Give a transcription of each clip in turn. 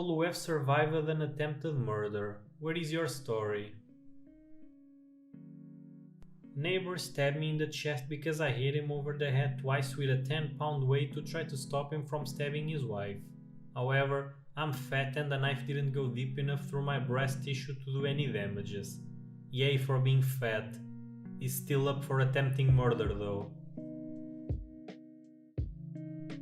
people who have survived an attempted murder. What is your story? Neighbor stabbed me in the chest because I hit him over the head twice with a 10-pound weight to try to stop him from stabbing his wife. However, I'm fat and the knife didn't go deep enough through my breast tissue to do any damages. Yay for being fat. He's still up for attempting murder though.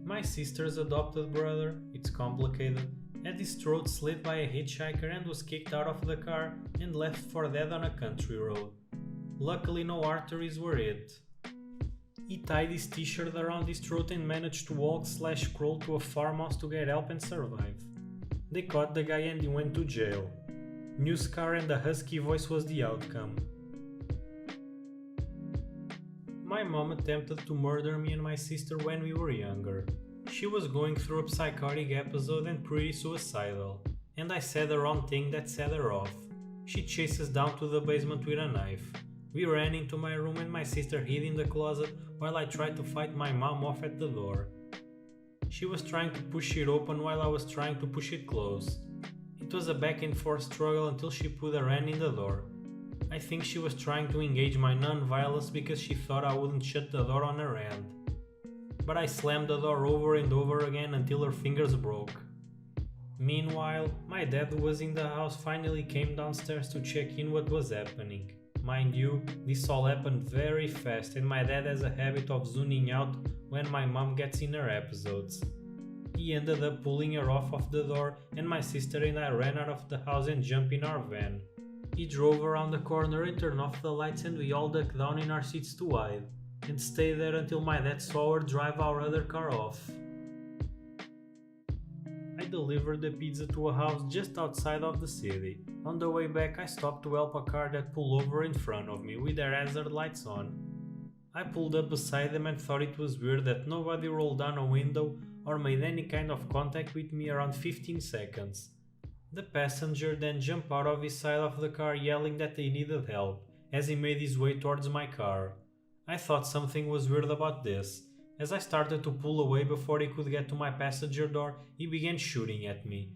My sister's adopted brother, it's complicated, had his throat slit by a hitchhiker and was kicked out of the car and left for dead on a country road. Luckily no arteries were hit. He tied his t-shirt around his throat and managed to walk/crawl to a farmhouse to get help and survive. They caught the guy and he went to jail. New scar and a husky voice was the outcome. My mom attempted to murder me and my sister when we were younger. She was going through a psychotic episode and pretty suicidal, and I said the wrong thing that set her off. She chased us down to the basement with a knife. We ran into my room and my sister hid in the closet while I tried to fight my mom off at the door. She was trying to push it open while I was trying to push it closed. It was a back and forth struggle until she put her hand in the door. I think she was trying to engage my non-violence because she thought I wouldn't shut the door on her hand. But I slammed the door over and over again until her fingers broke. Meanwhile, my dad, who was in the house, finally came downstairs to check in what was happening. Mind you, this all happened very fast and my dad has a habit of zooming out when my mom gets in her episodes. He ended up pulling her off of the door and my sister and I ran out of the house and jumped in our van. He drove around the corner and turned off the lights and we all ducked down in our seats to hide, and stayed there until my dad saw her drive our other car off. I delivered the pizza to a house just outside of the city. On the way back I stopped to help a car that pulled over in front of me with their hazard lights on. I pulled up beside them and thought it was weird that nobody rolled down a window or made any kind of contact with me around 15 seconds. The passenger then jumped out of his side of the car yelling that he needed help as he made his way towards my car. I thought something was weird about this. As I started to pull away before he could get to my passenger door, he began shooting at me.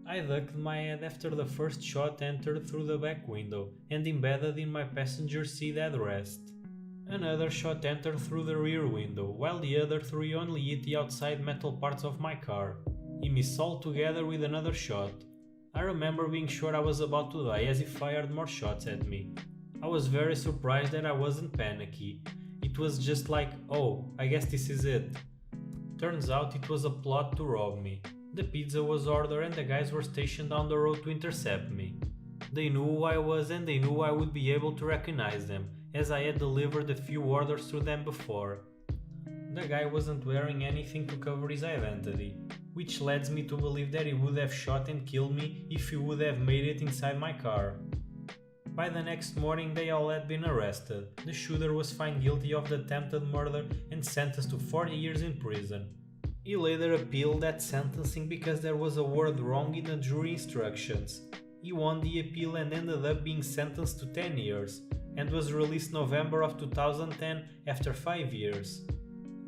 I ducked my head after the first shot entered through the back window and embedded in my passenger seat headrest. Another shot entered through the rear window, while the other three only hit the outside metal parts of my car. He missed altogether with another shot. I remember being sure I was about to die as he fired more shots at me. I was very surprised that I wasn't panicky. It was just like, oh, I guess this is it. Turns out it was a plot to rob me. The pizza was ordered and the guys were stationed down the road to intercept me. They knew who I was and they knew I would be able to recognize them, as I had delivered a few orders to them before. The guy wasn't wearing anything to cover his identity, which leads me to believe that he would have shot and killed me if he would have made it inside my car. By the next morning they all had been arrested. The shooter was found guilty of the attempted murder and sentenced to 40 years in prison. He later appealed that sentencing because there was a word wrong in the jury instructions. He won the appeal and ended up being sentenced to 10 years, and was released November of 2010 after 5 years.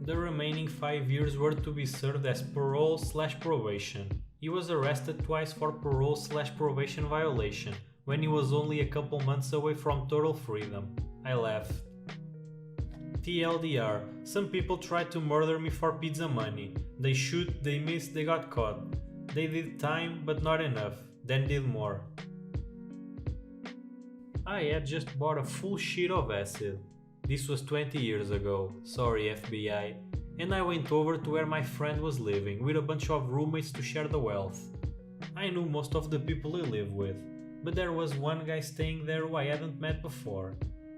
The remaining 5 years were to be served as parole/probation. He was arrested twice for parole/probation violation, when he was only a couple months away from total freedom. I laughed. TLDR, some people tried to murder me for pizza money. They shoot, they miss, they got caught. They did time, but not enough, then did more. I had just bought a full sheet of acid. This was 20 years ago, sorry FBI, and I went over to where my friend was living with a bunch of roommates to share the wealth. I knew most of the people he lived with, but there was one guy staying there who I hadn't met before.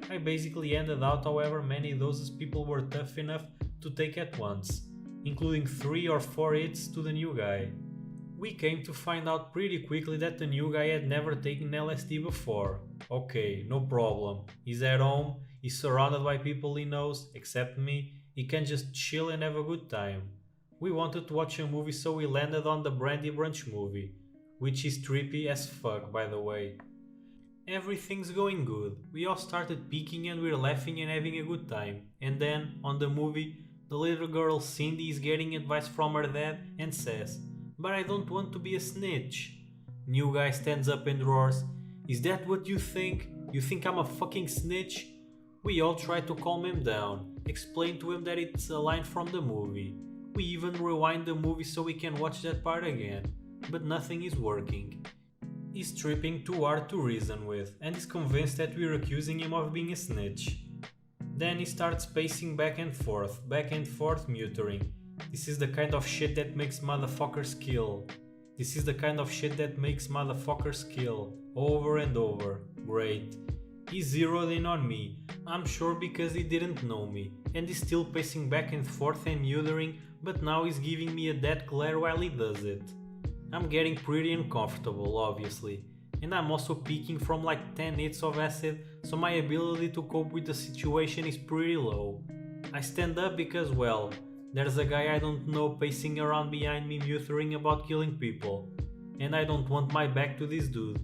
I basically handed out however many doses people were tough enough to take at once, including 3 or 4 hits to the new guy. We came to find out pretty quickly that the new guy had never taken LSD before. Okay, no problem. He's at home, he's surrounded by people he knows, except me, he can just chill and have a good time. We wanted to watch a movie, so we landed on the Brandy Brunch movie, which is trippy as fuck, by the way. Everything's going good, we all started peeking and we're laughing and having a good time, and then, on the movie, the little girl Cindy is getting advice from her dad and says, but I don't want to be a snitch. New guy stands up and roars, "Is that what you think? You think I'm a fucking snitch?" We all try to calm him down, explain to him that it's a line from the movie. We even rewind the movie so we can watch that part again, but nothing is working. He's tripping too hard to reason with, and is convinced that we're accusing him of being a snitch. Then he starts pacing back and forth, muttering, "This is the kind of shit that makes motherfuckers kill. This is the kind of shit that makes motherfuckers kill," over and over. Great. He zeroed in on me, I'm sure because he didn't know me, and he's still pacing back and forth and muttering, but now he's giving me a dead glare while he does it. I'm getting pretty uncomfortable, obviously, and I'm also peaking from like 10 hits of acid, so my ability to cope with the situation is pretty low. I stand up because, well, there's a guy I don't know pacing around behind me muttering about killing people, and I don't want my back to this dude.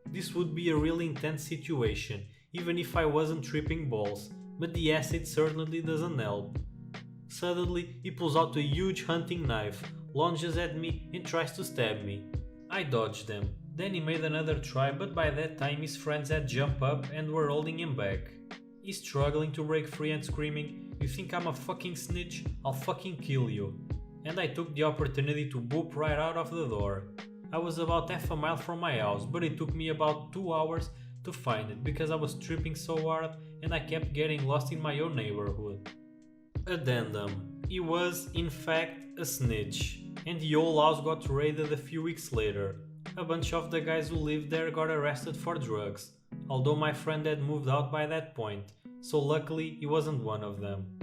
This would be a really intense situation, even if I wasn't tripping balls, but the acid certainly doesn't help. Suddenly, he pulls out a huge hunting knife, lunges at me and tries to stab me. I dodged them. Then he made another try, but by that time his friends had jumped up and were holding him back. He's struggling to break free and screaming, "You think I'm a fucking snitch? I'll fucking kill you." And I took the opportunity to boop right out of the door. I was about half a mile from my house, but it took me about 2 hours to find it because I was tripping so hard and I kept getting lost in my own neighborhood. Addendum. He was, in fact, a snitch, and the whole house got raided a few weeks later. A bunch of the guys who lived there got arrested for drugs, although my friend had moved out by that point, so luckily he wasn't one of them.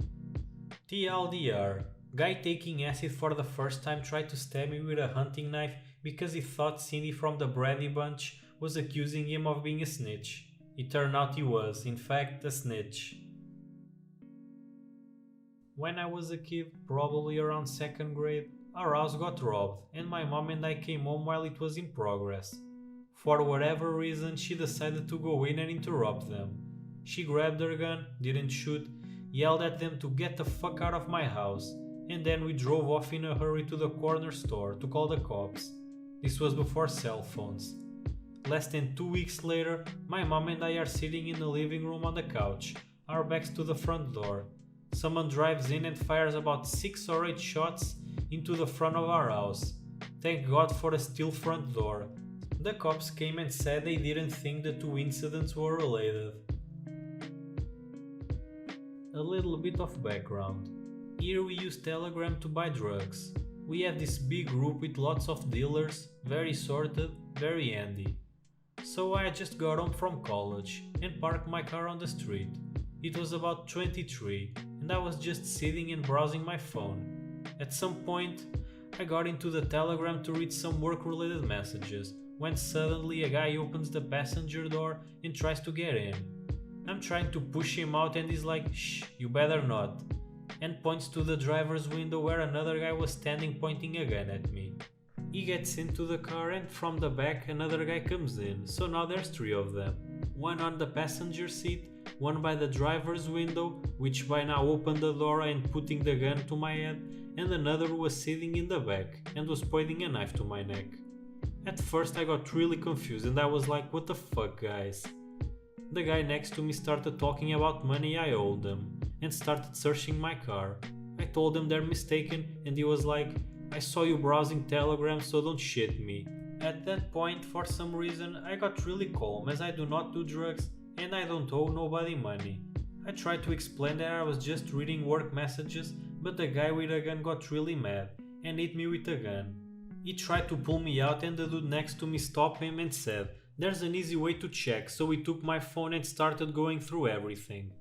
TLDR. Guy taking acid for the first time tried to stab me with a hunting knife because he thought Cindy from the Brady Bunch was accusing him of being a snitch. It turned out he was, in fact, a snitch. When I was a kid, probably around 2nd grade, our house got robbed and my mom and I came home while it was in progress. For whatever reason, she decided to go in and interrupt them. She grabbed her gun, didn't shoot, yelled at them to get the fuck out of my house, and then we drove off in a hurry to the corner store to call the cops. This was before cell phones. Less than 2 weeks later, my mom and I are sitting in the living room on the couch, our backs to the front door. Someone drives in and fires about 6 or 8 shots into the front of our house. Thank God for a steel front door. The cops came and said they didn't think the two incidents were related. A little bit of background. Here we use Telegram to buy drugs. We have this big group with lots of dealers, very sorted, very handy. So I just got home from college and parked my car on the street. It was about 23 and I was just sitting and browsing my phone. At some point, I got into the Telegram to read some work-related messages when suddenly a guy opens the passenger door and tries to get in. I'm trying to push him out and he's like, "Shh, you better not," and points to the driver's window where another guy was standing pointing a gun at me. He gets into the car and from the back another guy comes in, so now there's 3 of them. One on the passenger seat, one by the driver's window, which by now opened the door and putting the gun to my head, and another who was sitting in the back and was pointing a knife to my neck. At first I got really confused and I was like, what the fuck, guys? The guy next to me started talking about money I owed them and started searching my car. I told him they're mistaken and he was like, "I saw you browsing Telegram, so don't shit me." At that point, for some reason, I got really calm as I do not do drugs and I don't owe nobody money. I tried to explain that I was just reading work messages, but the guy with a gun got really mad and hit me with a gun. He tried to pull me out and the dude next to me stopped him and said, "There's an easy way to check," so he took my phone and started going through everything.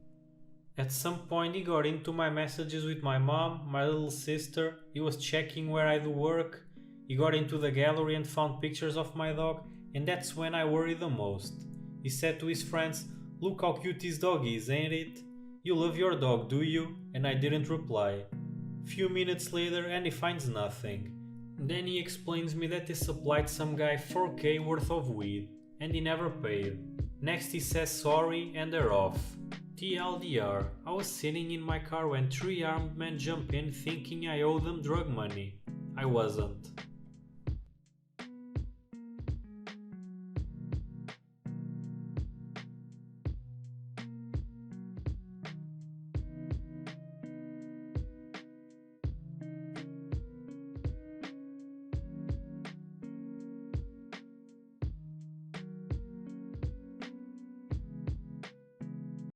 At some point he got into my messages with my mom, my little sister, he was checking where I do work, he got into the gallery and found pictures of my dog, and that's when I worry the most. He said to his friends, "Look how cute this dog is, ain't it? You love your dog, do you?" And I didn't reply. Few minutes later and he finds nothing. Then he explains me that he supplied some guy 4K worth of weed, and he never paid. Next he says sorry and they're off. TLDR, I was sitting in my car when 3 armed men jump in thinking I owe them drug money. I wasn't.